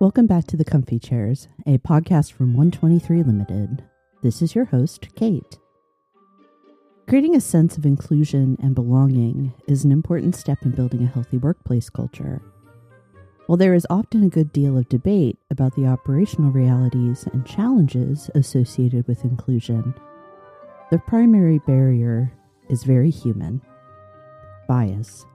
Welcome back to The Comfy Chairs, a podcast from 123 Limited. This is your host, Kate. Creating a sense of inclusion and belonging is an important step in building a healthy workplace culture. While there is often a good deal of debate about the operational realities and challenges associated with inclusion, the primary barrier is very human: bias.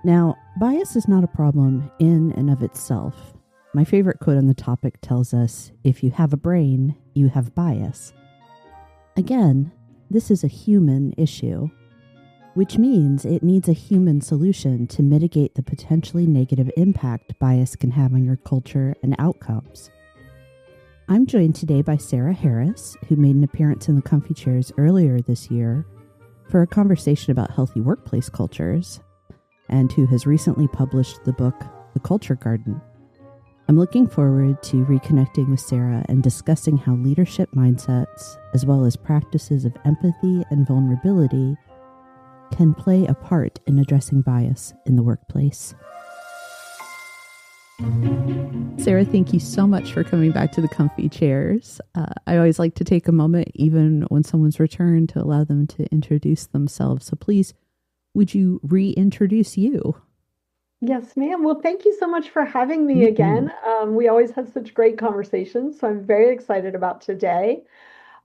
Now, bias is not a problem in and of itself. My favorite quote on the topic tells us, if you have a brain, you have bias. Again, this is a human issue, which means it needs a human solution to mitigate the potentially negative impact bias can have on your culture and outcomes. I'm joined today by Sarah Harris, who made an appearance in the Comfy Chairs earlier this year for a conversation about healthy workplace cultures, and who has recently published the book, The Culture Garden. I'm looking forward to reconnecting with Sarah and discussing how leadership mindsets, as well as practices of empathy and vulnerability, can play a part in addressing bias in the workplace. Sarah, thank you so much for coming back to the Comfy Chairs. I always like to take a moment, even when someone's returned, to allow them to introduce themselves. So please, would you reintroduce you? Yes, ma'am. Well, thank you so much for having me again. We always have such great conversations, so I'm very excited about today.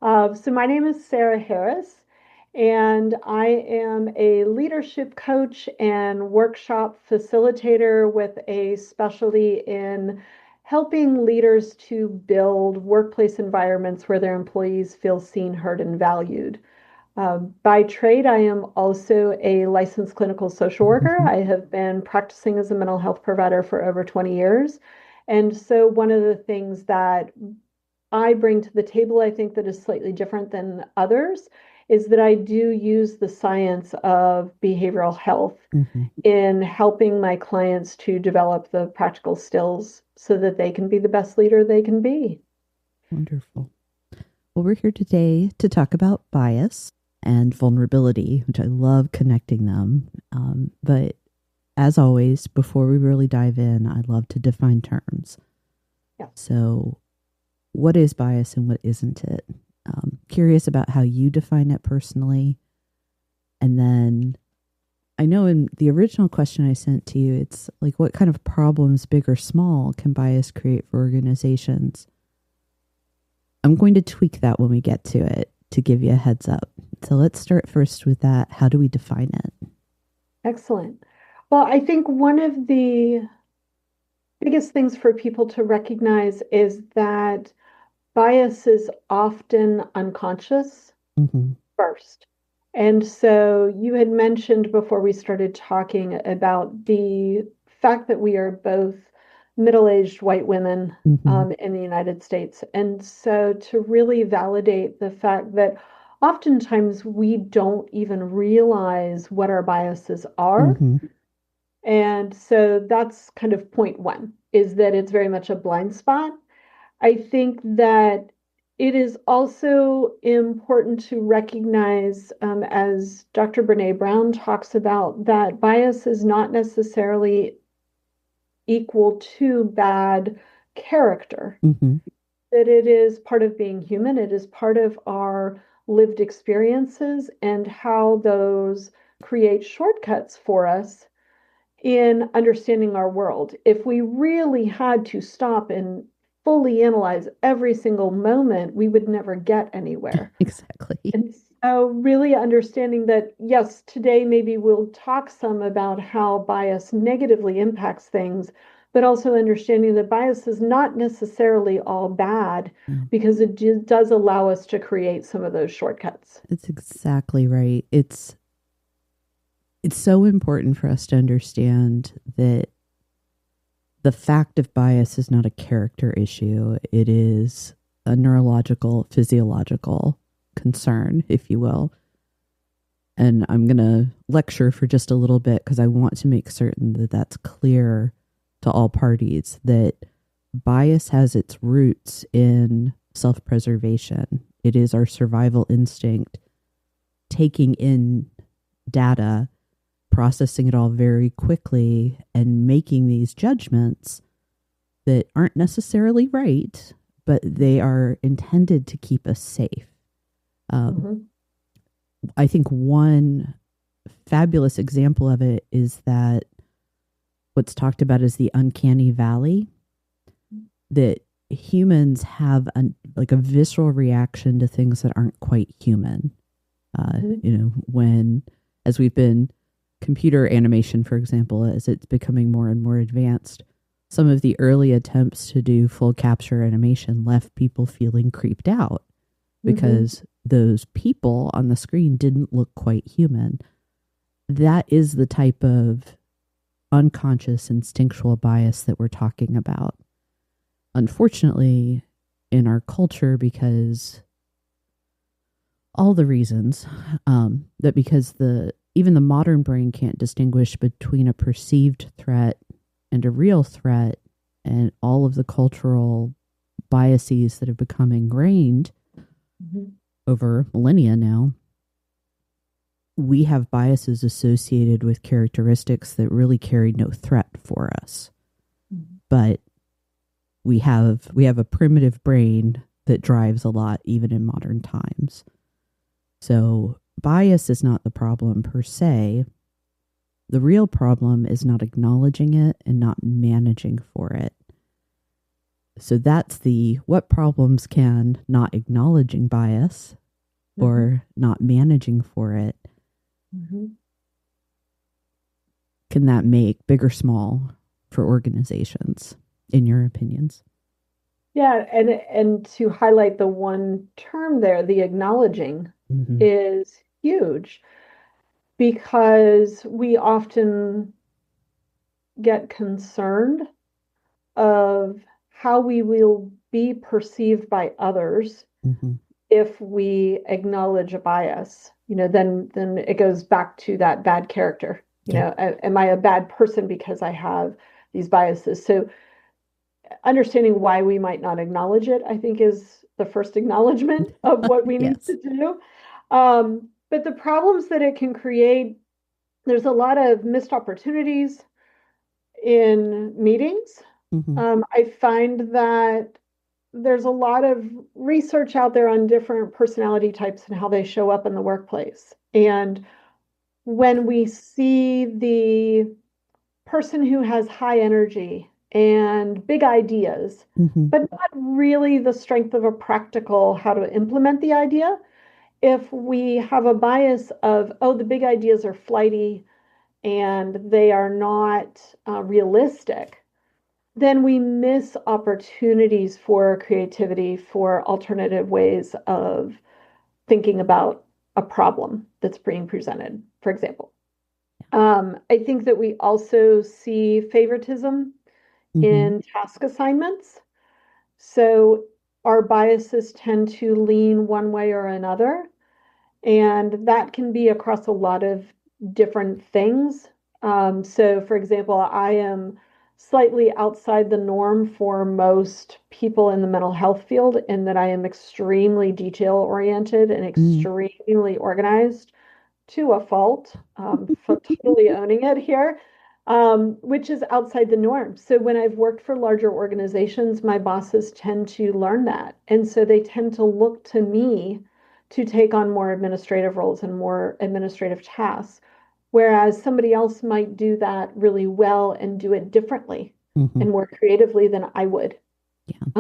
So my name is Sarah Harris, and I am a leadership coach and workshop facilitator with a specialty in helping leaders to build workplace environments where their employees feel seen, heard, and valued. By trade, I am also a licensed clinical social worker. I have been practicing as a mental health provider for over 20 years. And so one of the things that I bring to the table, I think that is slightly different than others, is that I do use the science of behavioral health in helping my clients to develop the practical skills so that they can be the best leader they can be. Wonderful. Well, we're here today to talk about bias and vulnerability, which I love connecting them. But as always, before we really dive in, I love to define terms. Yeah. So what is bias and what isn't it? Curious about how you define it personally. And then I know in the original question I sent to you, it's like, what kind of problems, big or small, can bias create for organizations? I'm going to tweak that when we get to it to give you a heads up. So let's start first with that. How do we define it? Excellent. Well, I think one of the biggest things for people to recognize is that bias is often unconscious first. And so you had mentioned before we started talking about the fact that we are both middle-aged white women in the United States. And so to really validate the fact that oftentimes we don't even realize what our biases are. And so that's kind of point one, is that it's very much a blind spot. I think that it is also important to recognize, as Dr. Brene Brown talks about, that bias is not necessarily equal to bad character. That it is part of being human. It is part of our lived experiences and how those create shortcuts for us in understanding our world. If we really had to stop and fully analyze every single moment, we would never get anywhere. Exactly. And so really understanding that, yes, today maybe we'll talk some about how bias negatively impacts things, but also understanding that bias is not necessarily all bad because it does allow us to create some of those shortcuts. That's exactly right. It's so important for us to understand that the fact of bias is not a character issue. It is a neurological, physiological concern, if you will. And I'm going to lecture for just a little bit because I want to make certain that that's clear to all parties, that bias has its roots in self-preservation. It is our survival instinct taking in data, processing it all very quickly, and making these judgments that aren't necessarily right, but they are intended to keep us safe. I think one fabulous example of it is that what's talked about as the uncanny valley, that humans have a visceral reaction to things that aren't quite human. When, as we've been computer animation, for example, as it's becoming more and more advanced, some of the early attempts to do full capture animation left people feeling creeped out because those people on the screen didn't look quite human. That is the type of unconscious instinctual bias that we're talking about. Unfortunately, in our culture, because all the reasons that because even the modern brain can't distinguish between a perceived threat and a real threat, and all of the cultural biases that have become ingrained over millennia now, we have biases associated with characteristics that really carry no threat for us. But we have a primitive brain that drives a lot even in modern times. So bias is not the problem per se. The real problem is not acknowledging it and not managing for it. So that's what problems can not acknowledging bias or not managing for it, can that make big or small for organizations, in your opinions? Yeah, and to highlight the one term there, the acknowledging is huge, because we often get concerned of how we will be perceived by others if we acknowledge a bias. Then it goes back to that bad character. Am I a bad person because I have these biases? So understanding why we might not acknowledge it, I think, is the first acknowledgement of what we need to do. But the problems that it can create, there's a lot of missed opportunities in meetings. I find that there's a lot of research out there on different personality types and how they show up in the workplace. And when we see the person who has high energy and big ideas, but not really the strength of a practical how to implement the idea, if we have a bias of, the big ideas are flighty and they are not realistic, then we miss opportunities for creativity, for alternative ways of thinking about a problem that's being presented, for example. I think that we also see favoritism in task assignments. So our biases tend to lean one way or another, and that can be across a lot of different things. So, for example, I am slightly outside the norm for most people in the mental health field in that I am extremely detail-oriented and extremely organized to a fault, for totally owning it here, which is outside the norm. So when I've worked for larger organizations, my bosses tend to learn that. And so they tend to look to me to take on more administrative roles and more administrative tasks, whereas somebody else might do that really well and do it differently and more creatively than I would.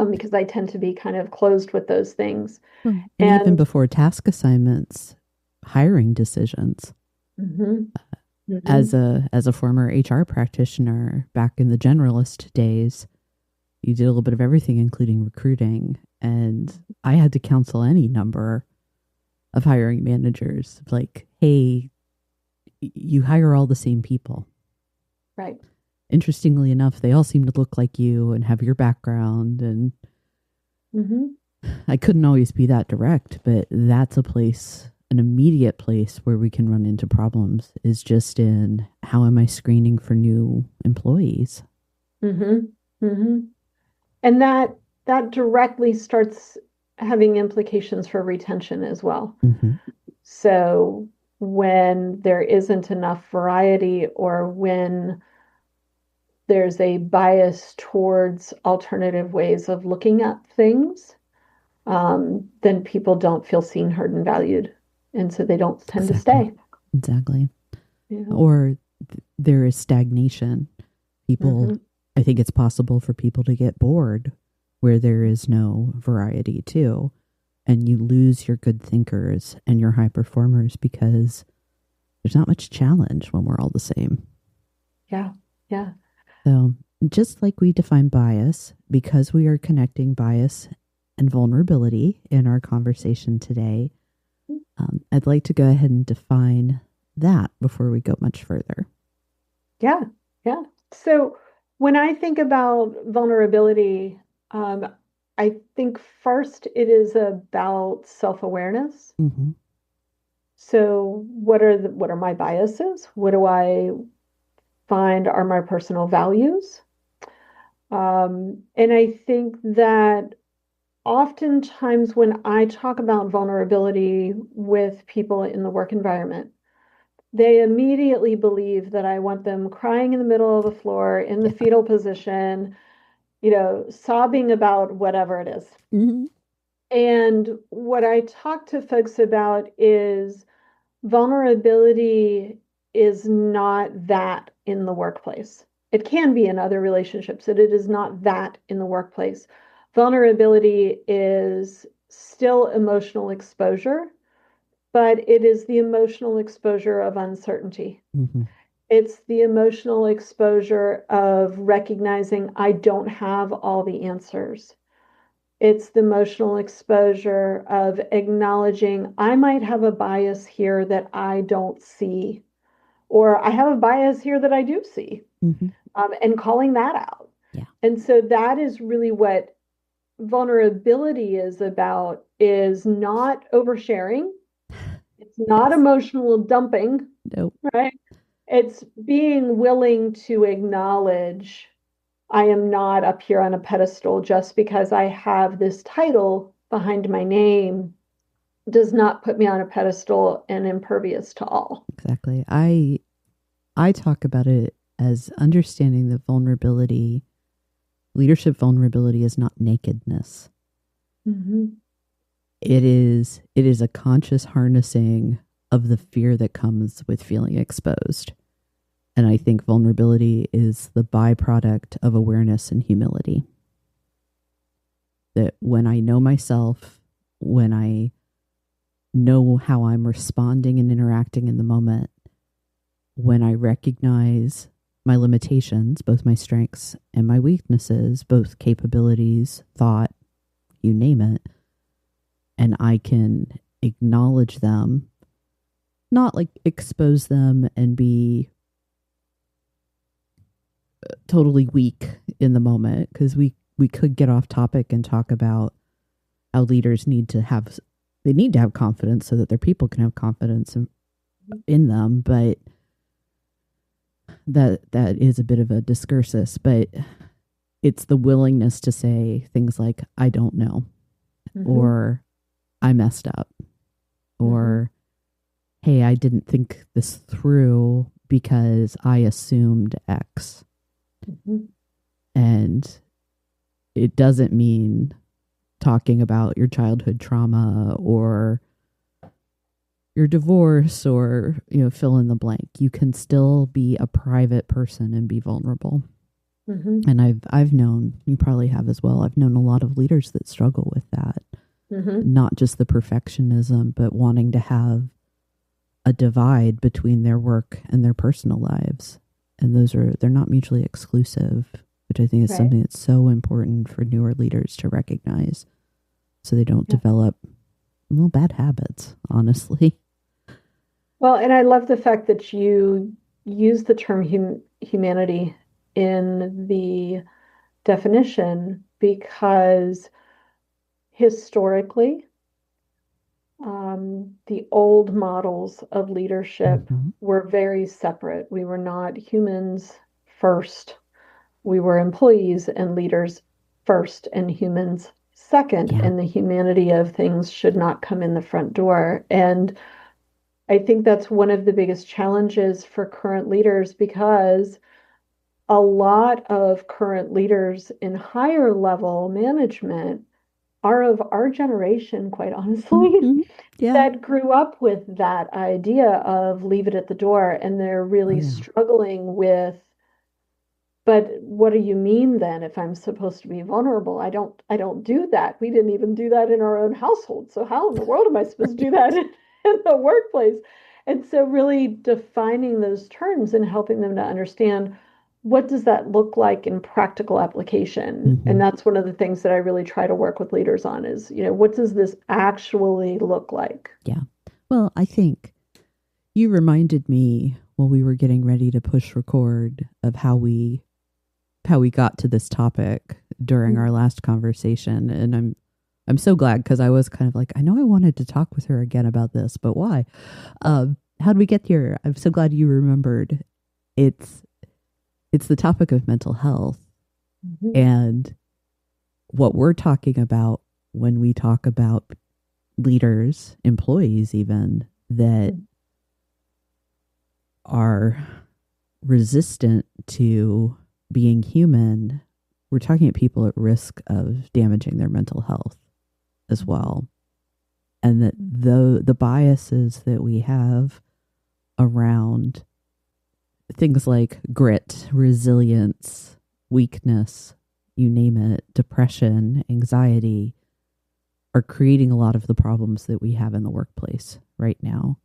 Because I tend to be kind of closed with those things. And even before task assignments, hiring decisions. As a former HR practitioner back in the generalist days, you did a little bit of everything, including recruiting. And I had to counsel any number of hiring managers, like, hey, you hire all the same people. Right. Interestingly enough, they all seem to look like you and have your background. And I couldn't always be that direct, but that's an immediate place where we can run into problems, is just in how am I screening for new employees? And that directly starts having implications for retention as well. So when there isn't enough variety, or when there's a bias towards alternative ways of looking at things, then people don't feel seen, heard, and valued. And so they don't tend to Exactly. stay. Exactly. Yeah. Or there is stagnation. People, Mm-hmm. I think it's possible for people to get bored where there is no variety too. And you lose your good thinkers and your high performers because there's not much challenge when we're all the same. Yeah. Yeah. So just like we define bias, because we are connecting bias and vulnerability in our conversation today, I'd like to go ahead and define that before we go much further. Yeah. Yeah. So when I think about vulnerability, I think first it is about self-awareness. Mm-hmm. So what are my biases? What do I find are my personal values? And I think that oftentimes when I talk about vulnerability with people in the work environment, they immediately believe that I want them crying in the middle of the floor in the Yeah. fetal position, sobbing about whatever it is. Mm-hmm. And what I talk to folks about is vulnerability is not that in the workplace. It can be in other relationships, but it is not that in the workplace. Vulnerability is still emotional exposure, but it is the emotional exposure of uncertainty. Mm-hmm. It's the emotional exposure of recognizing I don't have all the answers. It's the emotional exposure of acknowledging I might have a bias here that I don't see, or I have a bias here that I do see, Mm-hmm. and calling that out. Yeah. And so that is really what vulnerability is about, is not oversharing. It's not Yes. emotional dumping, Nope. right? It's being willing to acknowledge I am not up here on a pedestal just because I have this title behind my name does not put me on a pedestal and impervious to all. Exactly. I talk about it as understanding that vulnerability, leadership vulnerability is not nakedness. Mm-hmm. It is a conscious harnessing of the fear that comes with feeling exposed. And I think vulnerability is the byproduct of awareness and humility. That when I know myself, when I know how I'm responding and interacting in the moment, when I recognize my limitations, both my strengths and my weaknesses, both capabilities, thought, you name it, and I can acknowledge them, not like expose them and be totally weak in the moment, because we could get off topic and talk about how leaders need to have confidence so that their people can have confidence in them, but that is a bit of a discursus. But it's the willingness to say things like I don't know, Mm-hmm. or I messed up, or hey, I didn't think this through because I assumed X. Mm-hmm. And it doesn't mean talking about your childhood trauma or your divorce or, fill in the blank. You can still be a private person and be vulnerable. Mm-hmm. And I've known, you probably have as well, I've known a lot of leaders that struggle with that. Mm-hmm. Not just the perfectionism, but wanting to have a divide between their work and their personal lives. And they're not mutually exclusive, which I think is something that's so important for newer leaders to recognize so they don't develop, bad habits, honestly. Well, and I love the fact that you use the term humanity in the definition, because historically, the old models of leadership were very separate. We were not humans first. We were employees and leaders first, and humans second. Yeah. And the humanity of things should not come in the front door. And I think that's one of the biggest challenges for current leaders, because a lot of current leaders in higher level management are of our generation, quite honestly, Hmm. Yeah. that grew up with that idea of leave it at the door, and they're Oh, really yeah. struggling with, but what do you mean then if I'm supposed to be vulnerable? I don't do that. We didn't even do that in our own household. So how in the world am I supposed to do that in the workplace? And so really defining those terms and helping them to understand what does that look like in practical application. And Hmm. that's one of the things that I really try to work with leaders on is, what does this actually look like? Yeah. Well, I think you reminded me while we were getting ready to push record of how we got to this topic during our last conversation, and I'm so glad because I was kind of like, I know I wanted to talk with her again about this, but why? How did we get here? I'm so glad you remembered. It's it's the topic of mental health Mhm. and what we're talking about when we talk about leaders, employees even that are resistant to being human. We're talking about people at risk of damaging their mental health as well. And that the biases that we have around things like grit, resilience, weakness, you name it, depression, anxiety, are creating a lot of the problems that we have in the workplace right now.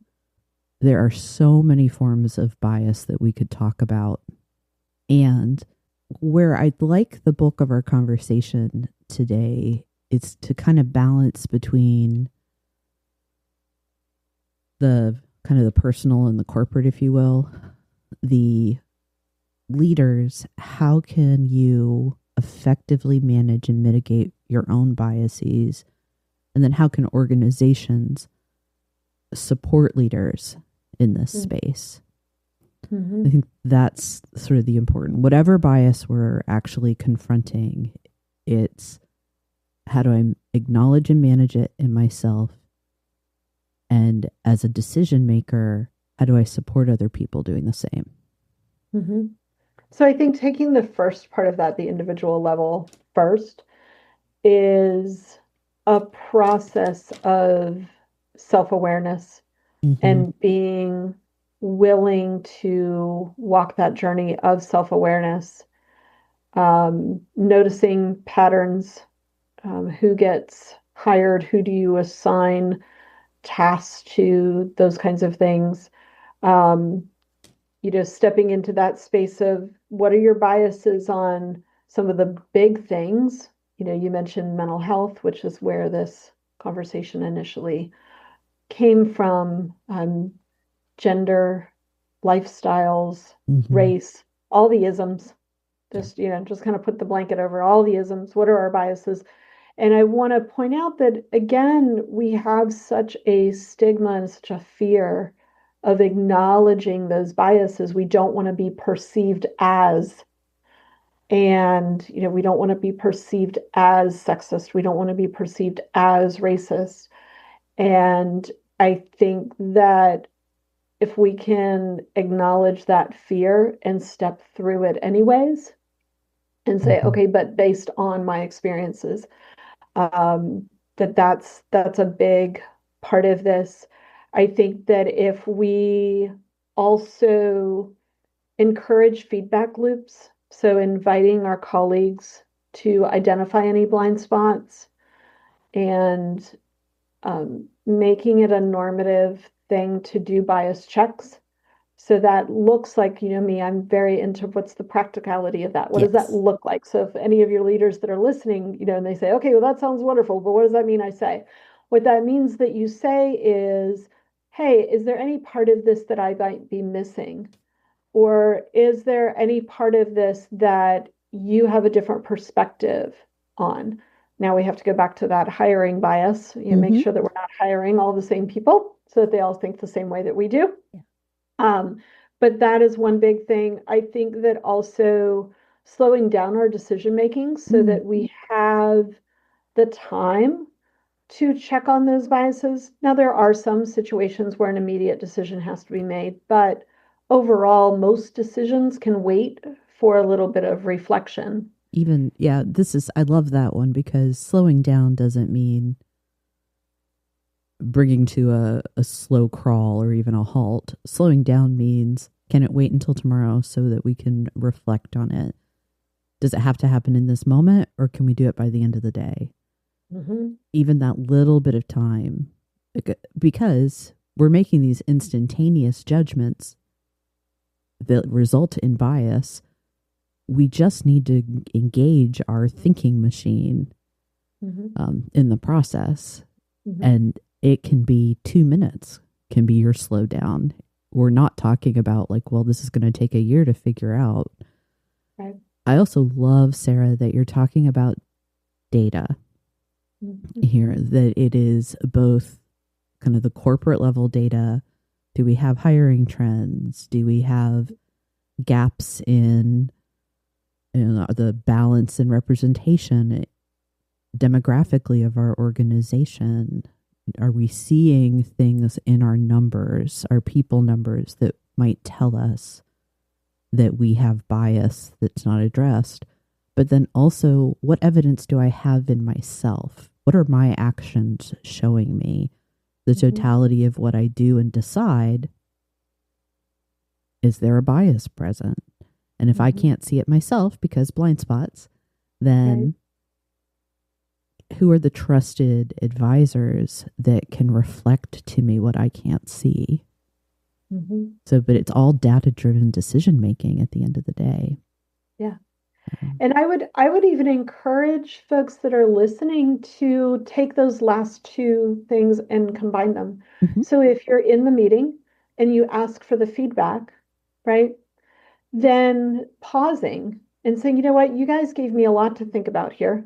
There are so many forms of bias that we could talk about. And where I'd like the bulk of our conversation today is to kind of balance between the kind of the personal and the corporate, if you will. The leaders, how can you effectively manage and mitigate your own biases? And then how can organizations support leaders in this space? I Mm-hmm. think that's sort of the important, whatever bias we're actually confronting, it's how do I acknowledge and manage it in myself? And as a decision maker, how do I support other people doing the same? Mm-hmm. So I think taking the first part of that, the individual level first, is a process of self-awareness Mm-hmm. and being willing to walk that journey of self-awareness, noticing patterns, who gets hired, who do you assign tasks to, those kinds of things. Um, Stepping into that space of what are your biases on some of the big things. You mentioned mental health, which is where this conversation initially came from, gender, lifestyles, Mm-hmm. race, all the isms. Yeah. Just kind of put the blanket over all the isms. What are our biases? And I want to point out that, again, we have such a stigma and such a fear of acknowledging those biases. We don't want to be perceived as, and, we don't want to be perceived as sexist. We don't want to be perceived as racist. And I think that if we can acknowledge that fear and step through it anyways and say, Mm-hmm. okay, but based on my experiences, um, that's a big part of this. I think that if we also encourage feedback loops, so inviting our colleagues to identify any blind spots and making it a normative thing to do bias checks. So that looks like, me, I'm very into what's the practicality of that? What does that Yes. look like? So if any of your leaders that are listening, and they say, okay, well, that sounds wonderful, but what does that mean I say? What that means that you say is, hey, is there any part of this that I might be missing? Or is there any part of this that you have a different perspective on? Now we have to go back to that hiring bias, make Mm-hmm. sure that we're not hiring all the same people so that they all think the same way that we do. Yeah. Um, but that is one big thing. I think that also slowing down our decision making so Mm. that we have the time to check on those biases. Now, there are some situations where an immediate decision has to be made, but overall, most decisions can wait for a little bit of reflection. Even, yeah, I love that one, because slowing down doesn't mean bringing to a slow crawl or even a halt. Slowing down means, can it wait until tomorrow so that we can reflect on it? Does it have to happen in this moment, or can we do it by the end of the day? Mm-hmm. Even that little bit of time, because we're making these instantaneous judgments that result in bias. We just need to engage our thinking machine in the process. Mm-hmm. And it can be 2 minutes, can be your slowdown. We're not talking about like, well, this is going to take a year to figure out. Right. I also love, Sarah, that you're talking about data here, that it is both kind of the corporate level data. Do we have hiring trends? Do we have gaps in the balance and representation demographically of our organization? Are we seeing things in our numbers, our people numbers, that might tell us that we have bias that's not addressed? But then also, what evidence do I have in myself? What are my actions showing me? The totality of what I do and decide, is there a bias present? And if I can't see it myself because blind spots, then who are the trusted advisors that can reflect to me what I can't see? So, but it's all data-driven decision making at the end of the day. Yeah. And I would even encourage folks that are listening to take those last two things and combine them. So if you're in the meeting and you ask for the feedback, right? Then pausing and saying, you know what, you guys gave me a lot to think about here.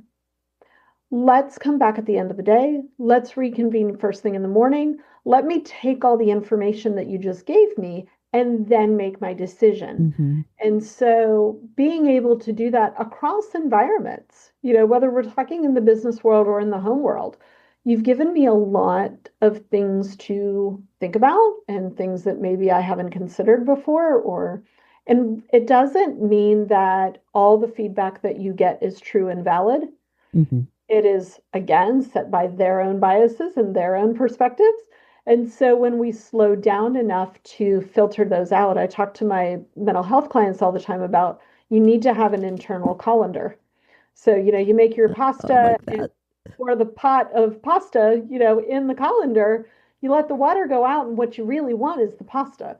Let's come back at the end of the day. Let's reconvene first thing in the morning. Let me take all the information that you just gave me and then make my decision. And so being able to do that across environments, you know, whether we're talking in the business world or in the home world, you've given me a lot of things to think about and things that maybe I haven't considered before, and it doesn't mean that all the feedback that you get is true and valid. It is, again, set by their own biases and their own perspectives. And so when we slow down enough to filter those out, I talk to my mental health clients all the time about, you need to have an internal colander. So, you know, you make your pasta or the pot of pasta, you know, in the colander, you let the water go out, and what you really want is the pasta.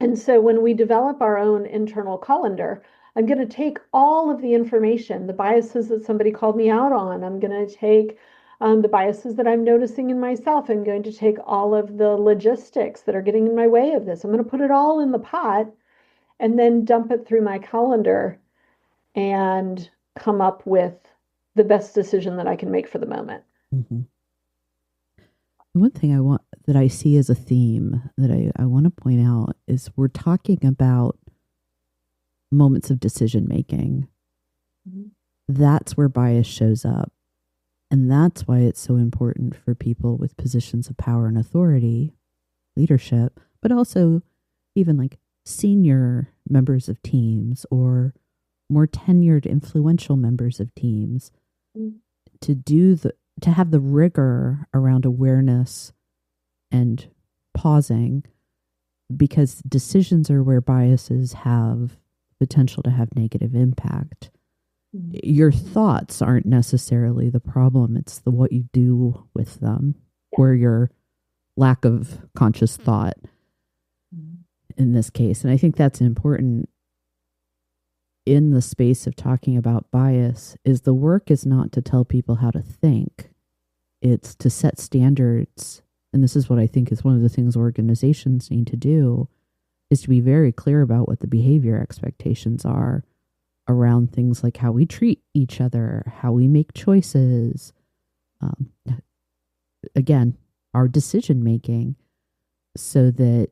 And so when we develop our own internal colander, I'm going to take all of the information, the biases that somebody called me out on. I'm going to take the biases that I'm noticing in myself. I'm going to take all of the logistics that are getting in my way of this. I'm going to put it all in the pot and then dump it through my colander and come up with the best decision that I can make for the moment. One thing that I see as a theme that I want to point out is we're talking about moments of decision making. That's where bias shows up. And that's why it's so important for people with positions of power and authority, leadership, but also even like senior members of teams or more tenured, influential members of teams to have the rigor around awareness and pausing, because decisions are where biases have potential to have negative impact. Your thoughts aren't necessarily the problem. It's what you do with them, or your lack of conscious thought in this case. And I think that's important in the space of talking about bias. Is the work is not to tell people how to think. It's to set standards. And this is what I think is one of the things organizations need to do, is to be very clear about what the behavior expectations are around things like how we treat each other, how we make choices. Again, our decision making, so that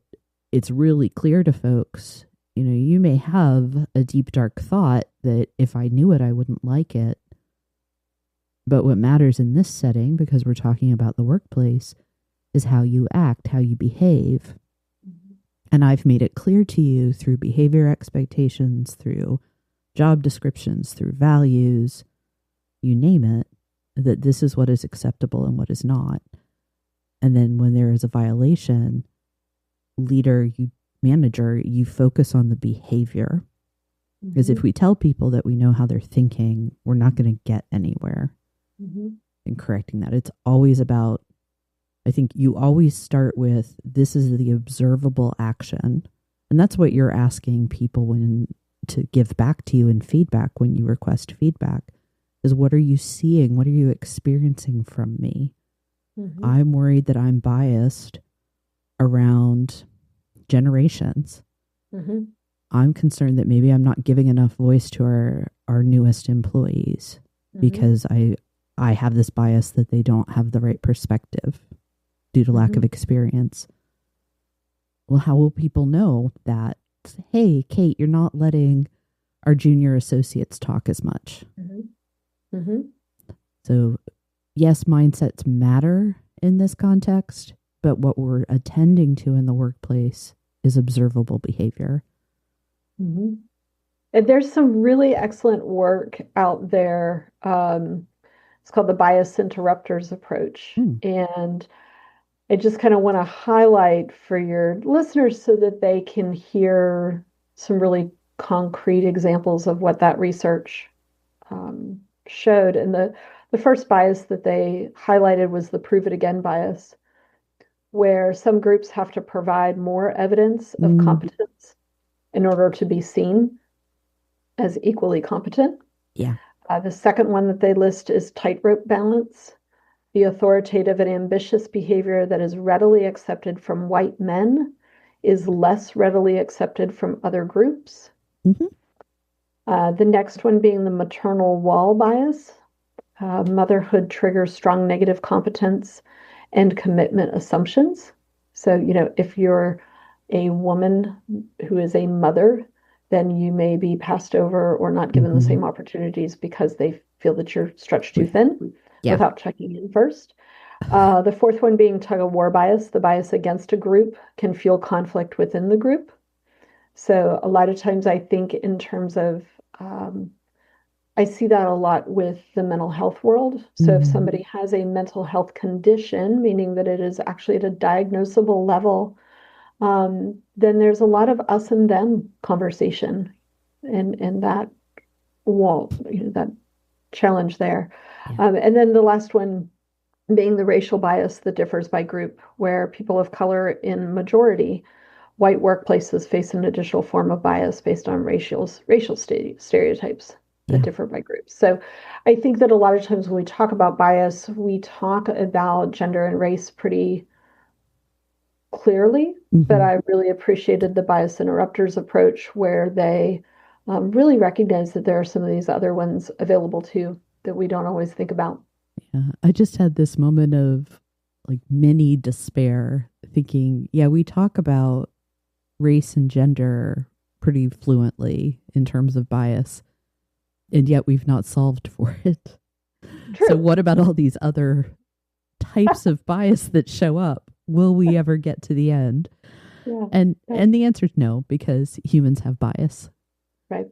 it's really clear to folks. You know, you may have a deep, dark thought that if I knew it, I wouldn't like it. But what matters in this setting, because we're talking about the workplace, is how you act, how you behave. And I've made it clear to you through behavior expectations, through job descriptions, through values, you name it, that this is what is acceptable and what is not. And then when there is a violation, manager, you focus on the behavior. Because if we tell people that we know how they're thinking, we're not going to get anywhere in correcting that. It's always about, I think you always start with, this is the observable action. And that's what you're asking people to give back to you in feedback when you request feedback, is what are you seeing? What are you experiencing from me? I'm worried that I'm biased around generations. I'm concerned that maybe I'm not giving enough voice to our newest employees because I have this bias that they don't have the right perspective due to lack of experience. Well, how will people know that, hey, Kate, you're not letting our junior associates talk as much? So, yes, mindsets matter in this context, but what we're attending to in the workplace is observable behavior. And there's some really excellent work out there. It's called the bias interrupters approach. And I just kind of want to highlight for your listeners so that they can hear some really concrete examples of what that research showed. And the first bias that they highlighted was the prove it again bias, where some groups have to provide more evidence of competence in order to be seen as equally competent. The second one that they list is tightrope balance, the authoritative and ambitious behavior that is readily accepted from white men is less readily accepted from other groups. The next one being the maternal wall bias. Motherhood triggers strong negative competence and commitment assumptions. So, if you're a woman who is a mother, then you may be passed over or not given the same opportunities because they feel that you're stretched too thin without checking in first. The fourth one being tug of war bias. The bias against a group can fuel conflict within the group. So a lot of times I think in terms of, I see that a lot with the mental health world. So if somebody has a mental health condition, meaning that it is actually at a diagnosable level, then there's a lot of us and them conversation and that wall, that challenge there. And then the last one being the racial bias that differs by group, where people of color in majority, white workplaces face an additional form of bias based on racial stereotypes that differ by groups. So I think that a lot of times when we talk about bias, we talk about gender and race pretty clearly, but I really appreciated the bias interrupters approach where they really recognize that there are some of these other ones available too that we don't always think about. I just had this moment of like mini despair thinking, we talk about race and gender pretty fluently in terms of bias, and yet we've not solved for it. True. So what about all these other types of bias that show up? Will we ever get to the end? And the answer is no, because humans have bias. Right.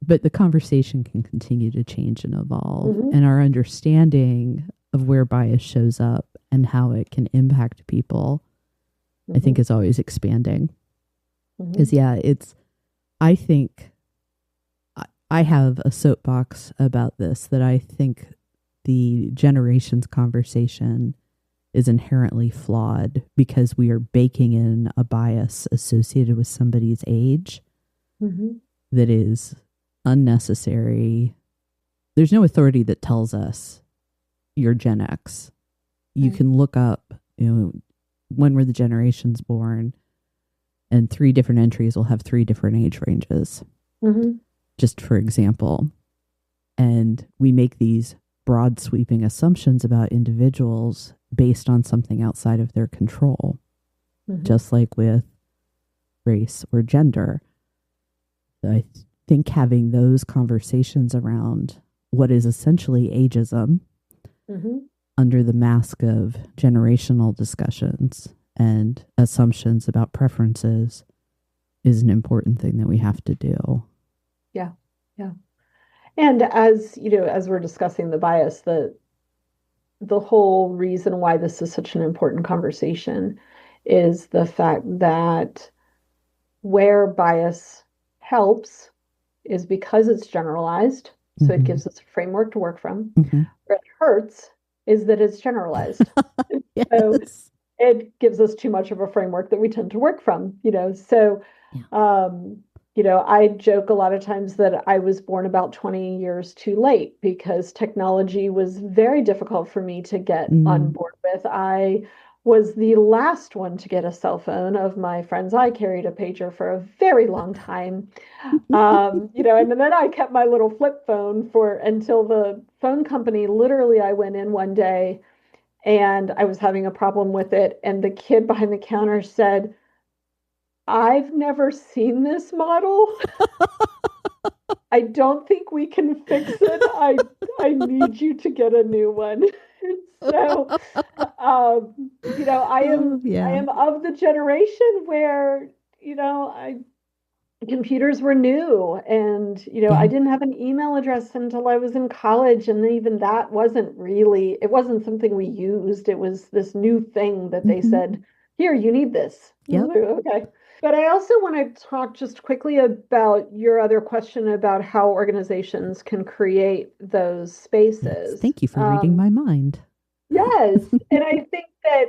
But the conversation can continue to change and evolve. And our understanding of where bias shows up and how it can impact people, I think is always expanding. Because I think I have a soapbox about this, that I think the generations conversation is inherently flawed because we are baking in a bias associated with somebody's age that is unnecessary. There's no authority that tells us you're Gen X. You can look up, when were the generations born, and 3 different entries will have 3 different age ranges, just for example. And we make these broad sweeping assumptions about individuals based on something outside of their control, just like with race or gender. So I think having those conversations around what is essentially ageism under the mask of generational discussions and assumptions about preferences is an important thing that we have to do. Yeah. And as you know, as we're discussing the bias, the whole reason why this is such an important conversation is the fact that where bias helps is because it's generalized, so it Mm-hmm. gives us a framework to work from. Mm-hmm. Where it hurts is that it's generalized. So Yes. it gives us too much of a framework that we tend to work from, you know. So, Yeah. um, I joke a lot of times that I was born about 20 years too late because technology was very difficult for me to get on Mm. board with. I was the last one to get a cell phone of my friends. I carried a pager for a very long time. And then I kept my little flip phone for until the phone company, literally, I went in one day and I was having a problem with it. And the kid behind the counter said, I've never seen this model. I don't think we can fix it. I need you to get a new one. So, Oh, I yeah. am of the generation where, I computers were new and I Yeah. didn't have an email address until I was in college, and even that wasn't something we used. It was this new thing that they Mm-hmm. said, here, you need this. I was Yep. like, okay. But I also want to talk just quickly about your other question about how organizations can create those Yes. spaces. Thank you for reading my mind. Yes, and I think that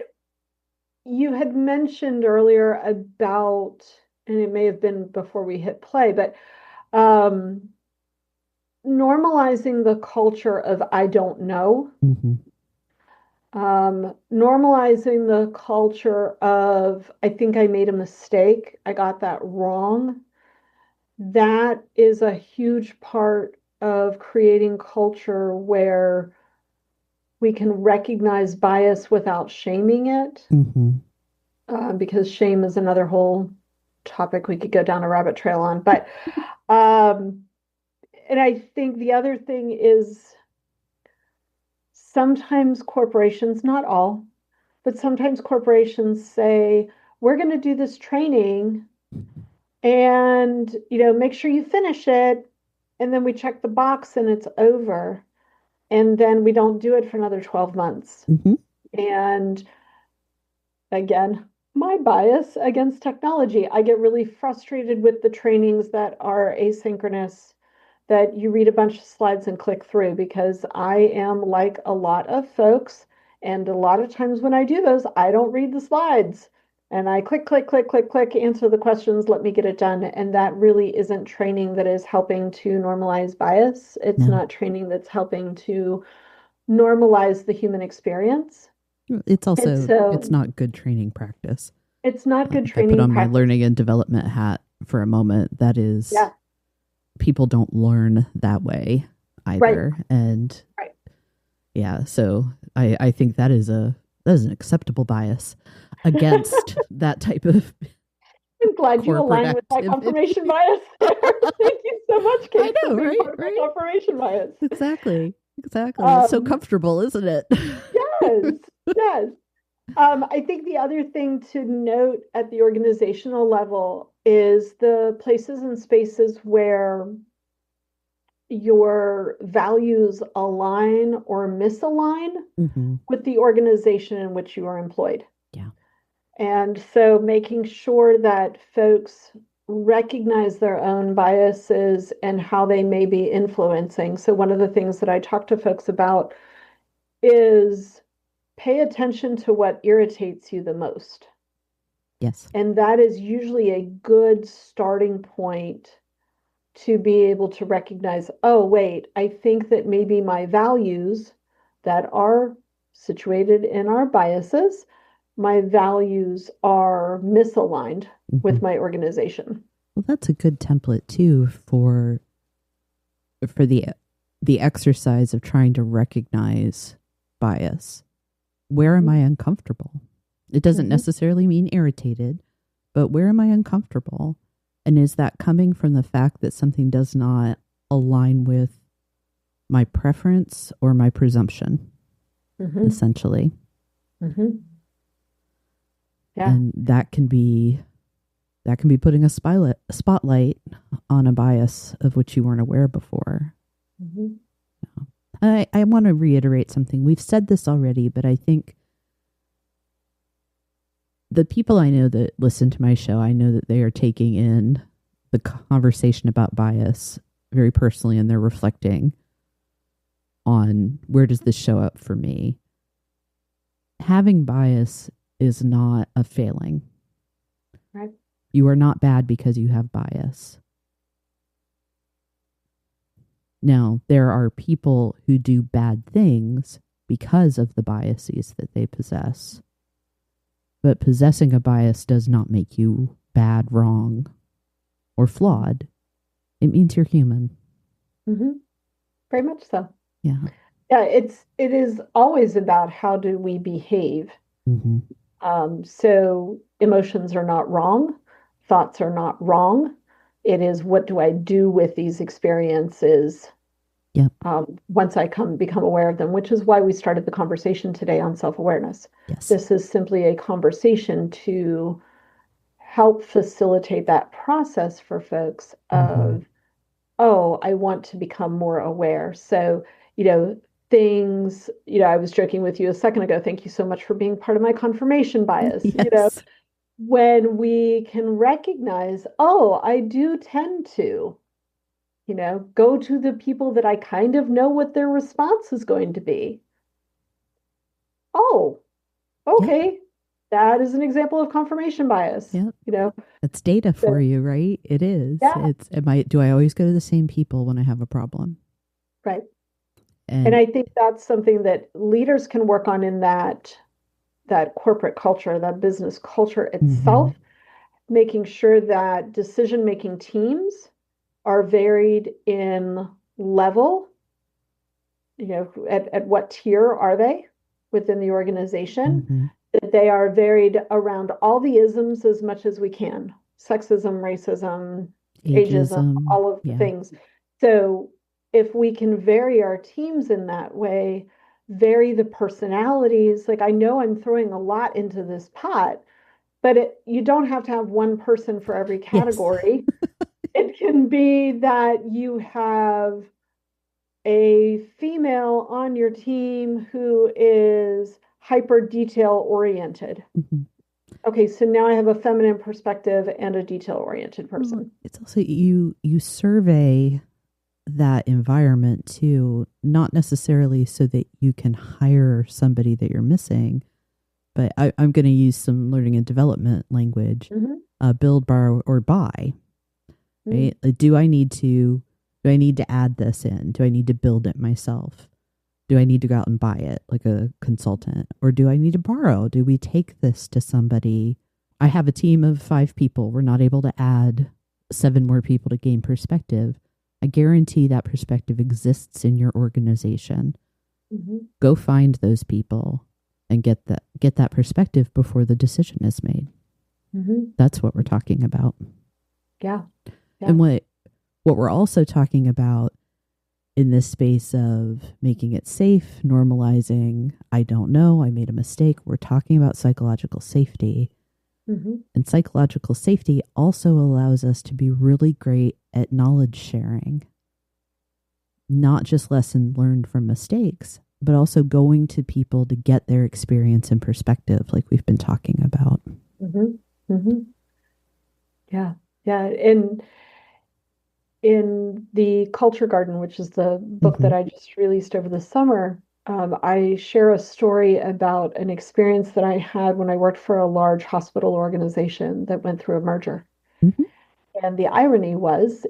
you had mentioned earlier about, and it may have been before we hit play, but um, normalizing the culture of I don't know, Mm-hmm. normalizing the culture of I think I made a mistake, I got that wrong. That is a huge part of creating culture where we can recognize bias without shaming it, Mm-hmm. because shame is another whole topic we could go down a rabbit trail on. But um, and I think the other thing is sometimes corporations, not all, but sometimes corporations say, we're going to do this training and, make sure you finish it. And then we check the box and it's over. And then we don't do it for another 12 months. Mm-hmm. And again, my bias against technology. I get really frustrated with the trainings that are asynchronous, that you read a bunch of slides and click through, because I am like a lot of folks. And a lot of times when I do those, I don't read the slides. And I click, click, click, click, click, answer the questions, let me get it done. And that really isn't training that is helping to normalize bias. It's No. not training that's helping to normalize the human experience. It's And also, it's so not good training practice. it's not good If I put training on my practice. learning and development hat for a moment, that is, Yeah, people don't learn that way right, either. And right. yeah, so I think that is an acceptable bias against that type of I'm glad you corporate align with my activity. confirmation bias there. Thank you so much, I Kate, for know, being right? part of my Right? confirmation bias. Exactly. Exactly. It's so Um, comfortable, isn't it? yes, yes. I think the other thing to note at the organizational level is the places and spaces where your values align or misalign Mm-hmm. with the organization in which you are employed. Yeah. And so making sure that folks recognize their own biases and how they may be influencing. So, one of the things that I talk to folks about is pay attention to what irritates you the most. Yes. And that is usually a good starting point to be able to recognize, oh, wait, I think that maybe my values that are situated in our biases, my values are misaligned Mm-hmm. with my organization. Well, that's a good template too for the exercise of trying to recognize bias. Where am Mm-hmm. I uncomfortable? It doesn't Mm-hmm. necessarily mean irritated, but where am I uncomfortable? And is that coming from the fact that something does not align with my preference or my presumption, Mm-hmm. essentially? Mm-hmm. Yeah. And that can be that can be putting a spotlight on a bias of which you weren't aware before. Mm-hmm. I want to reiterate something. We've said this already, but I think the people I know that listen to my show, I know that they are taking in the conversation about bias very personally, and they're reflecting on, where does this show up for me? Having bias is not a failing. Right. You are not bad because you have bias. Now, there are people who do bad things because of the biases that they possess. But possessing a bias does not make you bad, wrong, or flawed. It means you're human. Mm-hmm. Very much so. Yeah. Yeah, it is always about how do we behave. Mm-hmm. So emotions are not wrong, thoughts are not wrong. It is, what do I do with these experiences? Yep. Once I become aware of them, which is why we started the conversation today on self-awareness. Yes. This is simply a conversation to help facilitate that process for folks of, oh, I want to become more aware. So, things, I was joking with you a second ago. Thank you so much for being part of my confirmation bias. Yes. When we can recognize, oh, I do tend to, go to the people that I kind of know what their response is going to be. Oh, okay. Yep. That is an example of confirmation bias. Yep. It's data for you, right? It is. Yeah. Do I always go to the same people when I have a problem? Right. And And I think that's something that leaders can work on in that corporate culture, that business culture itself, making sure that decision-making teams are varied in level. At what tier are they within the organization? That they are varied around all the isms as much as we can: sexism, racism, ageism, all of the things. So if we can vary our teams in that way, vary the personalities, like, I know I'm throwing a lot into this pot, but you don't have to have one person for every category. It can be that you have a female on your team who is hyper detail oriented. Okay, so now I have a feminine perspective and a detail oriented person. Well, it's also, you survey that environment too, not necessarily so that you can hire somebody that you're missing, but I'm going to use some learning and development language. Build, borrow, or buy. Right? Do I need to add this in? Do I need to build it myself? Do I need to go out and buy it like a consultant? Or do I need to borrow? Do we take this to somebody? I have a team of 5 people. We're not able to add 7 more people to gain perspective. I guarantee that perspective exists in your organization. Go find those people and get that perspective before the decision is made. That's what we're talking about. Yeah. And what we're also talking about in this space of making it safe, normalizing, I don't know, I made a mistake. We're talking about psychological safety. And psychological safety also allows us to be really great at knowledge sharing. Not just lesson learned from mistakes, but also going to people to get their experience and perspective, like we've been talking about. Yeah. And in the Culture Garden, which is the book that I just released over the summer, I share a story about an experience that I had when I worked for a large hospital organization that went through a merger. And the irony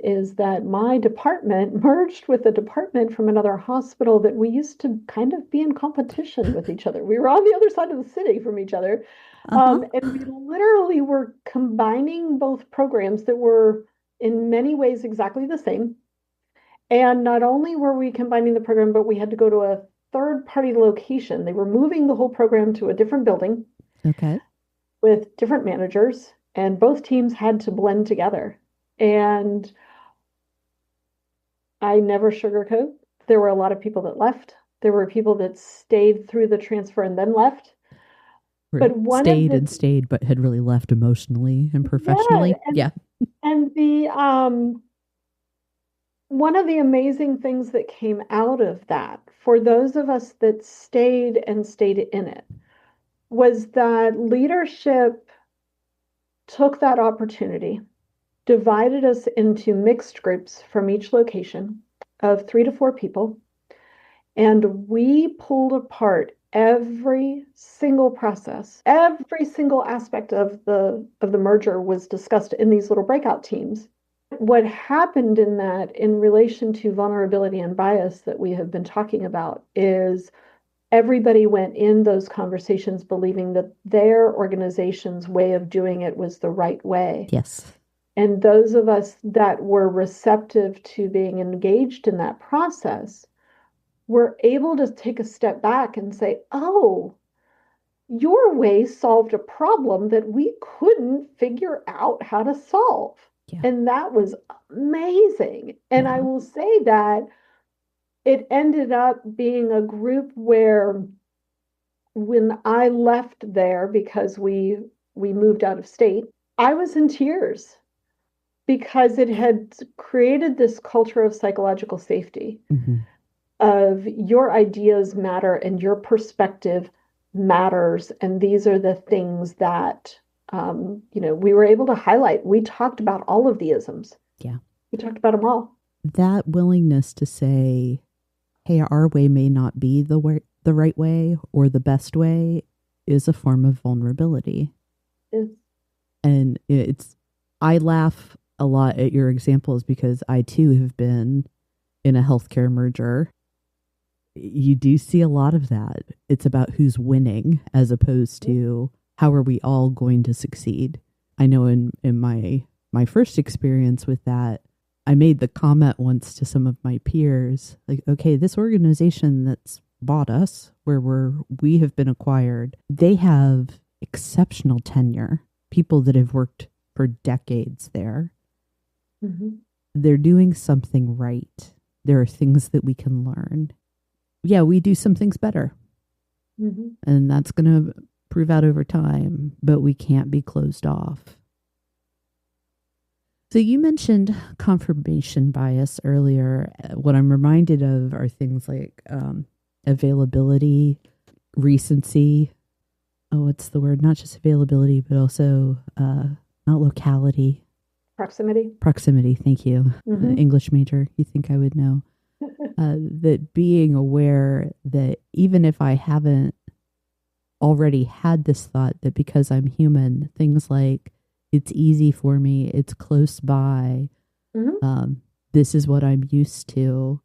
is that my department merged with a department from another hospital that we used to kind of be in competition with each other. We were on the other side of the city from each other. And we literally were combining both programs that were in many ways exactly the same. And not only were we combining the program, but we had to go to a third-party location. They were moving the whole program to a different building. Okay. With different managers, and both teams had to blend together. And I never sugarcoat. There were a lot of people that left. There were people that stayed through the transfer and then left. Or But one of stayed the and stayed, but had really left emotionally and yeah, professionally. Yeah. and the one of the amazing things that came out of that for those of us that stayed and stayed in it was that leadership took that opportunity, divided us into mixed groups from each location of 3 to 4 people, and we pulled apart every single process. Every single aspect of the merger was discussed in these little breakout teams. What happened in that, in relation to vulnerability and bias that we have been talking about, is everybody went in those conversations believing that their organization's way of doing it was the right way. Yes. And those of us that were receptive to being engaged in that process were able to take a step back and say, oh, your way solved a problem that we couldn't figure out how to solve. Yeah. And that was amazing. And I Yeah. will say that it ended up being a group where when I left there because we moved out of state, I was in tears because it had created this culture of psychological safety, of your ideas matter and your perspective matters. And these are the things that, we were able to highlight. We talked about all of the isms. Yeah. We talked about them all. That willingness to say, hey, our way may not be the right way or the best way is a form of vulnerability. Yes. And I laugh a lot at your examples because I too have been in a healthcare merger. You do see a lot of that. It's about who's winning as opposed to how are we all going to succeed. I know in my first experience with that, I made the comment once to some of my peers, like, okay, this organization that's bought us, where we have been acquired, they have exceptional tenure, people that have worked for decades there. Mm-hmm. They're doing something right. There are things that we can learn. Yeah, we do some things better. Mm-hmm. And that's going to prove out over time, but we can't be closed off. So you mentioned confirmation bias earlier. What I'm reminded of are things like availability, recency. Oh, what's the word? Not just availability, but also not locality. Proximity. Thank you. Mm-hmm. English major. You think I would know. That being aware that even if I haven't already had this thought that because I'm human, things like it's easy for me, it's close by, this is what I'm used to,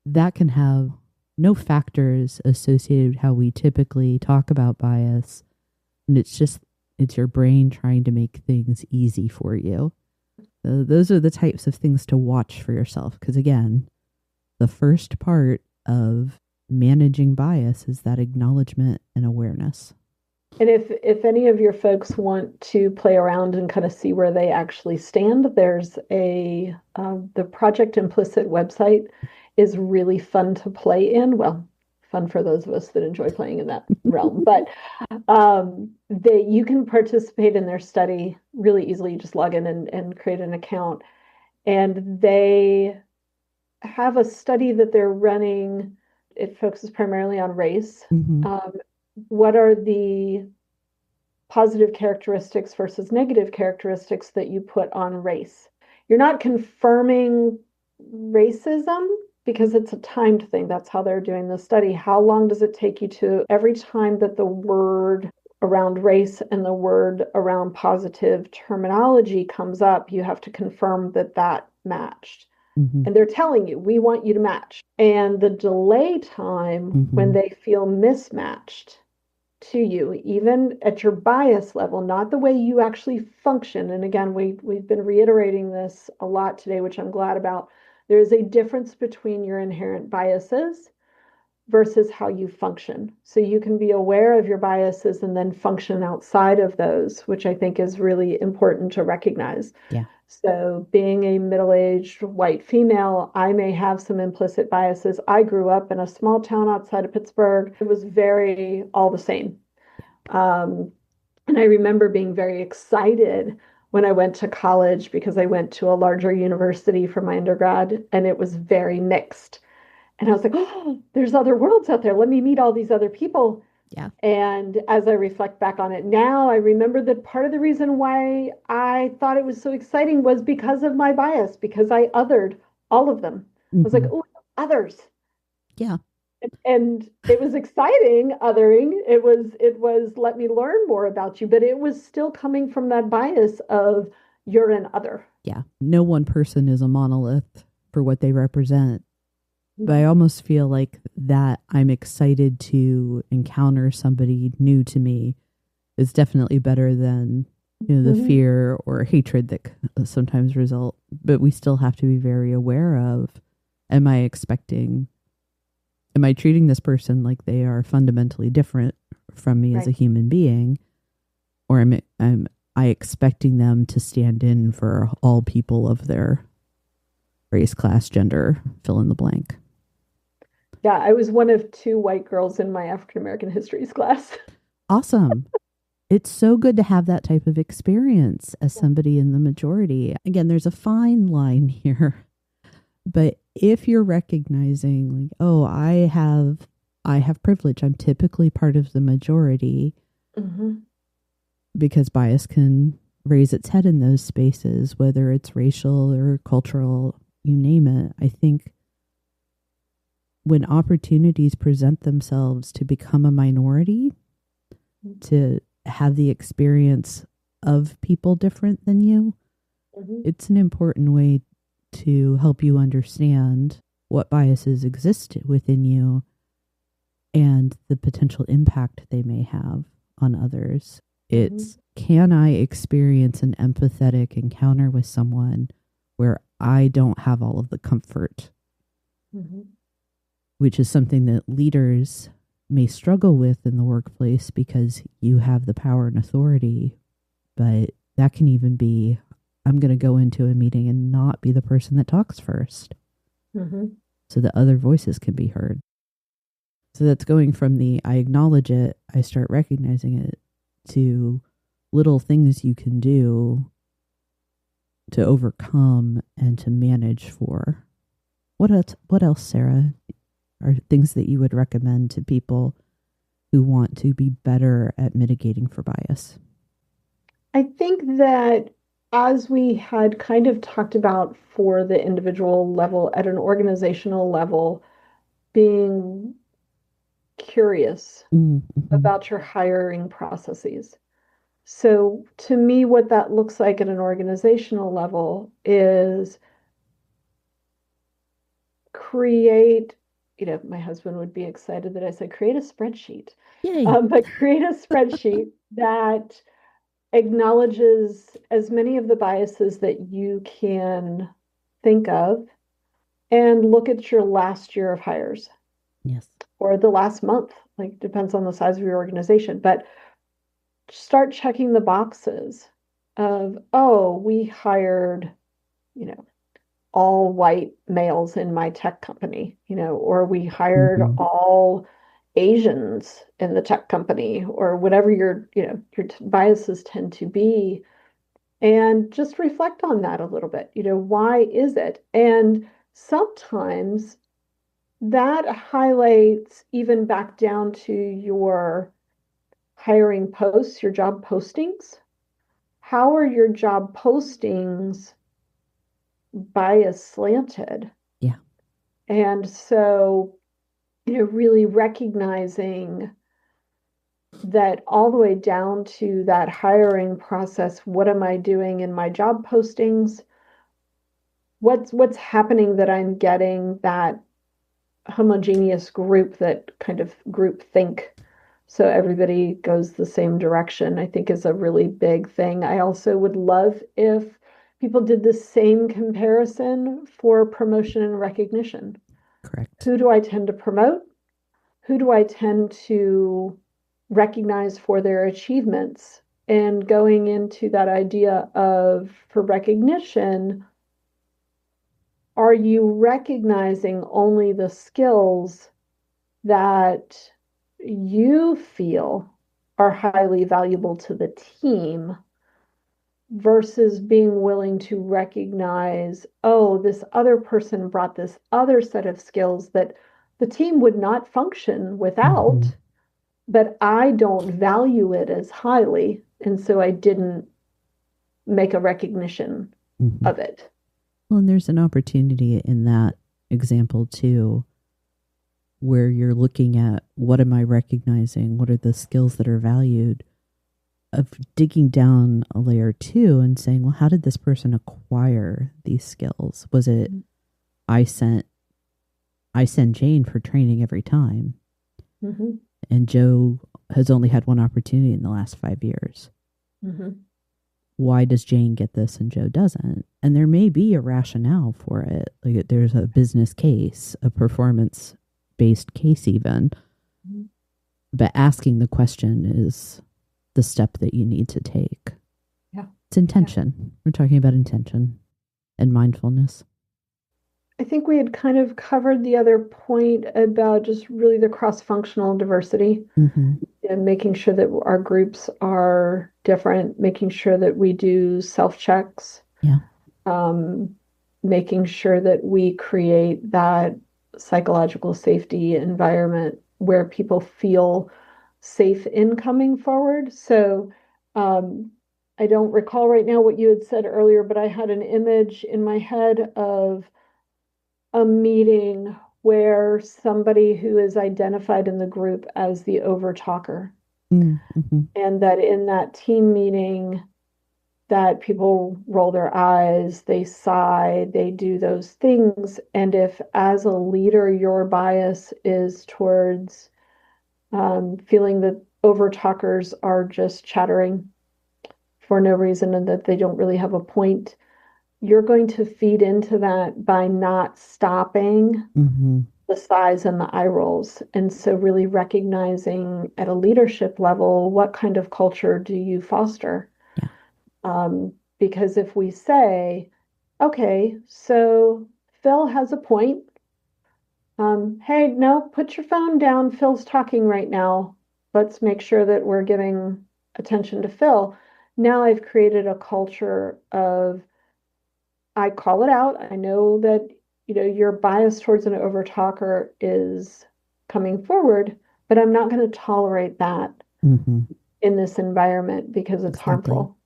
that can have no factors associated with how we typically talk about bias. And it's your brain trying to make things easy for you. Those are the types of things to watch for yourself. Because again, the first part of managing bias is that acknowledgement and awareness. And if any of your folks want to play around and kind of see where they actually stand, there's the Project Implicit website is really fun to play in. Well, fun for those of us that enjoy playing in that realm, but you can participate in their study really easily. You just log in and create an account, and they have a study that they're running. It focuses primarily on race. What are the positive characteristics versus negative characteristics that you put on race? You're not confirming racism because it's a timed thing. That's how they're doing the study. How long does it take you to, every time that the word around race and the word around positive terminology comes up, you have to confirm that matched. And they're telling you, we want you to match. And the delay time when they feel mismatched to you, even at your bias level, not the way you actually function. And again, we've been reiterating this a lot today, which I'm glad about. There is a difference between your inherent biases versus how you function. So you can be aware of your biases and then function outside of those, which I think is really important to recognize. Yeah. So being a middle-aged white female, I may have some implicit biases. I grew up in a small town outside of Pittsburgh. It was very all the same. And I remember being very excited when I went to college because I went to a larger university for my undergrad and it was very mixed. And I was like, oh, there's other worlds out there. Let me meet all these other people. Yeah. And as I reflect back on it now, I remember that part of the reason why I thought it was so exciting was because of my bias, because I othered all of them. I was like, Mm-hmm. oh, others. Yeah. And it was exciting othering. It was let me learn more about you, but it was still coming from that bias of you're an other. Yeah. No one person is a monolith for what they represent. But I Mhm. almost feel like that I'm excited to encounter somebody new to me is definitely better than, the Mhm. fear or hatred that sometimes result. But we still have to be very aware of, am I expecting, am I treating this person like they are fundamentally different from me as a Right. human being? Or am I expecting them to stand in for all people of their race, class, gender, fill in the blank? Yeah, I was one of two white girls in my African American histories class. Awesome. It's so good to have that type of experience as somebody in the majority. Again, there's a fine line here, but if you're recognizing like, oh, I have privilege. I'm typically part of the majority Hmm. because bias can raise its head in those spaces, whether it's racial or cultural, you name it. I think when opportunities present themselves to become a minority, to have the experience of people different than you, Hmm. it's an important way to help you understand what biases exist within you and the potential impact they may have on others. Hmm. It's, can I experience an empathetic encounter with someone where I don't have all of the comfort, Hmm. which is something that leaders may struggle with in the workplace because you have the power and authority. But that can even be, I'm going to go into a meeting and not be the person that talks first Hmm. so that other voices can be heard. So that's going from the I acknowledge it, I start recognizing it, to little things you can do to overcome and to manage for. What else, Sarah, are things that you would recommend to people who want to be better at mitigating for bias? I think that as we had kind of talked about for the individual level, at an organizational level, being curious Mm-hmm. about your hiring processes. So, to me, what that looks like at an organizational level is create, my husband would be excited that I said create a spreadsheet, Yay. but create a spreadsheet that acknowledges as many of the biases that you can think of and look at your last year of hires Yes. or the last month, like depends on the size of your organization, but start checking the boxes of, oh, we hired, you know, all white males in my tech company, or we hired Mm-hmm. all Asians in the tech company, or whatever your biases tend to be. And just reflect on that a little bit. Why is it? And sometimes that highlights even back down to your hiring posts, your job postings. How are your job postings bias slanted? Yeah. And so, really recognizing that all the way down to that hiring process, what am I doing in my job postings? What's happening that I'm getting that homogeneous group, that kind of group think, so everybody goes the same direction, I think is a really big thing. I also would love if people did the same comparison for promotion and recognition. Correct. Who do I tend to promote? Who do I tend to recognize for their achievements? And going into that idea of, for recognition, are you recognizing only the skills that you feel are highly valuable to the team versus being willing to recognize, oh, this other person brought this other set of skills that the team would not function Mm-hmm. without, but I don't value it as highly. And so I didn't make a recognition Mm-hmm. of it. Well, and there's an opportunity in that example too, where you're looking at what am I recognizing? What are the skills that are valued? Of digging down a layer too and saying, well, how did this person acquire these skills? Was it I sent I send Jane for training every time, Mm-hmm. and Joe has only had one opportunity in the last 5 years. Mm-hmm. Why does Jane get this and Joe doesn't? And there may be a rationale for it. Like there's a business case, a performance based case even. Mm-hmm. But asking the question is the step that you need to take. Yeah. It's intention. Yeah. We're talking about intention and mindfulness. I think we had kind of covered the other point about just really the cross-functional diversity and making sure that our groups are different, making sure that we do self-checks, yeah, making sure that we create that psychological safety environment where people feel safe in coming forward. So I don't recall right now what you had said earlier, but I had an image in my head of a meeting where somebody who is identified in the group as the over talker, and that in that team meeting that people roll their eyes, they sigh, they do those things. And if as a leader your bias is towards feeling that over talkers are just chattering for no reason and that they don't really have a point, you're going to feed into that by not stopping the sighs and the eye rolls. And so really recognizing at a leadership level, what kind of culture do you foster? Yeah. Because if we say, okay, so Phil has a point. Hey, no, put your phone down. Phil's talking right now. Let's make sure that we're giving attention to Phil. Now I've created a culture of, I call it out. I know that, your bias towards an overtalker is coming forward, but I'm not going to tolerate that in this environment because it's harmful.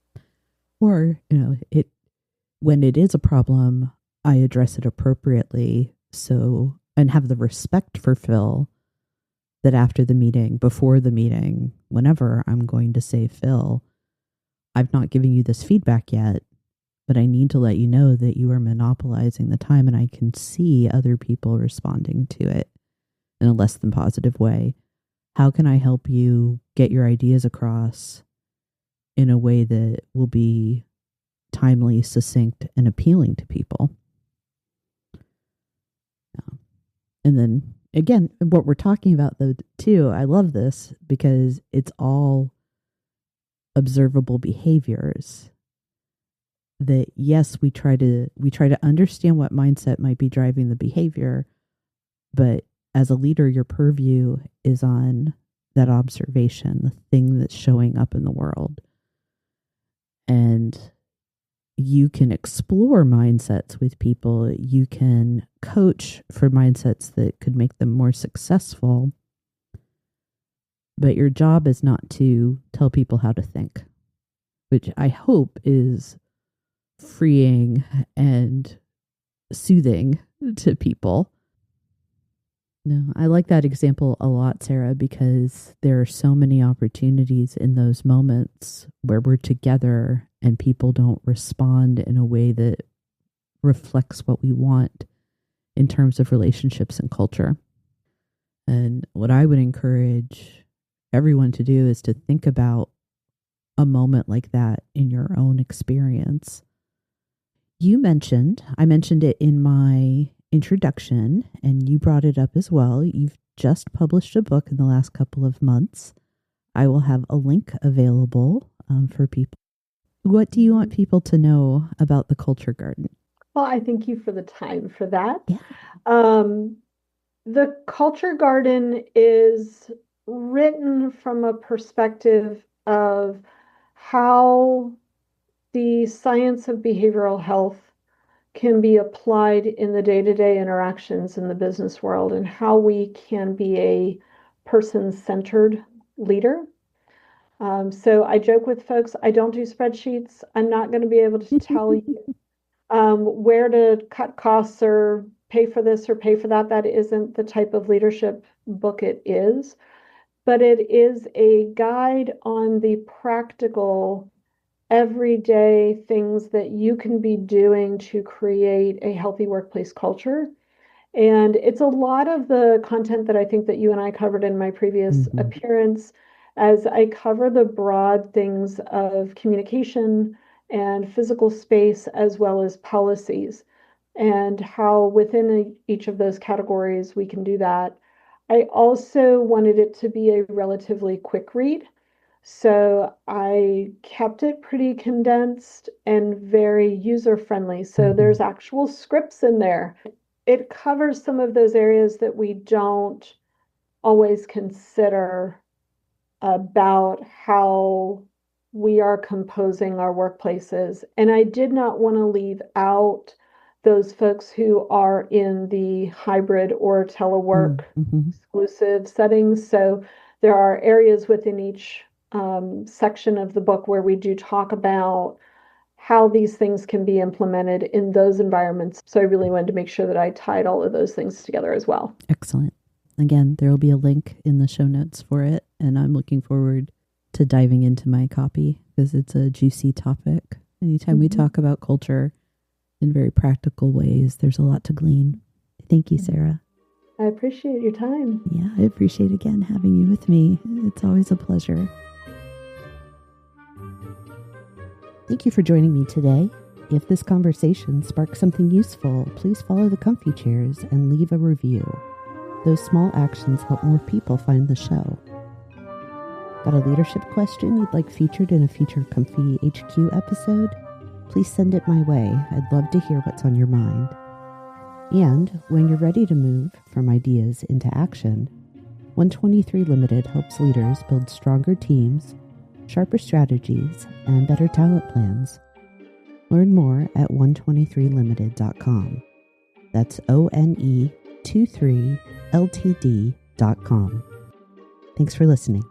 Or, when it is a problem, I address it appropriately. So, and have the respect for Phil that after the meeting, before the meeting, whenever I'm going to say, Phil, I've not given you this feedback yet, but I need to let you know that you are monopolizing the time and I can see other people responding to it in a less than positive way. How can I help you get your ideas across in a way that will be timely, succinct, and appealing to people? Yeah. And then again, what we're talking about though too, I love this because it's all observable behaviors that yes, we try to understand what mindset might be driving the behavior, but as a leader, your purview is on that observation, the thing that's showing up in the world. And you can explore mindsets with people. You can coach for mindsets that could make them more successful. But your job is not to tell people how to think, which I hope is freeing and soothing to people. No, I like that example a lot, Sarah, because there are so many opportunities in those moments where we're together and people don't respond in a way that reflects what we want in terms of relationships and culture. And what I would encourage everyone to do is to think about a moment like that in your own experience. I mentioned it in my introduction, and you brought it up as well. You've just published a book in the last couple of months. I will have a link available for people. What do you want people to know about the Culture Garden? Well, I thank you for the time for that. Yeah. The Culture Garden is written from a perspective of how the science of behavioral health can be applied in the day-to-day interactions in the business world and how we can be a person-centered leader. So I joke with folks, I don't do spreadsheets. I'm not going to be able to tell you where to cut costs or pay for this or pay for that. That isn't the type of leadership book it is, but it is a guide on the practical, everyday things that you can be doing to create a healthy workplace culture. And it's a lot of the content that I think that you and I covered in my previous appearance, as I cover the broad things of communication and physical space, as well as policies, and how within each of those categories we can do that. I also wanted it to be a relatively quick read. So I kept it pretty condensed and very user friendly. So there's actual scripts in there. It covers some of those areas that we don't always consider about how we are composing our workplaces. And I did not want to leave out those folks who are in the hybrid or telework exclusive settings. So there are areas within each section of the book where we do talk about how these things can be implemented in those environments. So I really wanted to make sure that I tied all of those things together as well. Excellent. Again, there will be a link in the show notes for it, and I'm looking forward to diving into my copy because it's a juicy topic. Anytime we talk about culture in very practical ways, there's a lot to glean. Thank you, Sarah. I appreciate your time. Yeah, I appreciate again having you with me. It's always a pleasure. Thank you for joining me today. If this conversation sparks something useful, please follow the Comfy Chairs and leave a review. Those small actions help more people find the show. Got a leadership question you'd like featured in a future Comfy HQ episode? Please send it my way. I'd love to hear what's on your mind. And when you're ready to move from ideas into action, 123 Limited helps leaders build stronger teams, sharper strategies, and better talent plans. Learn more at 123limited.com. That's ONE23LTD.com. Thanks for listening.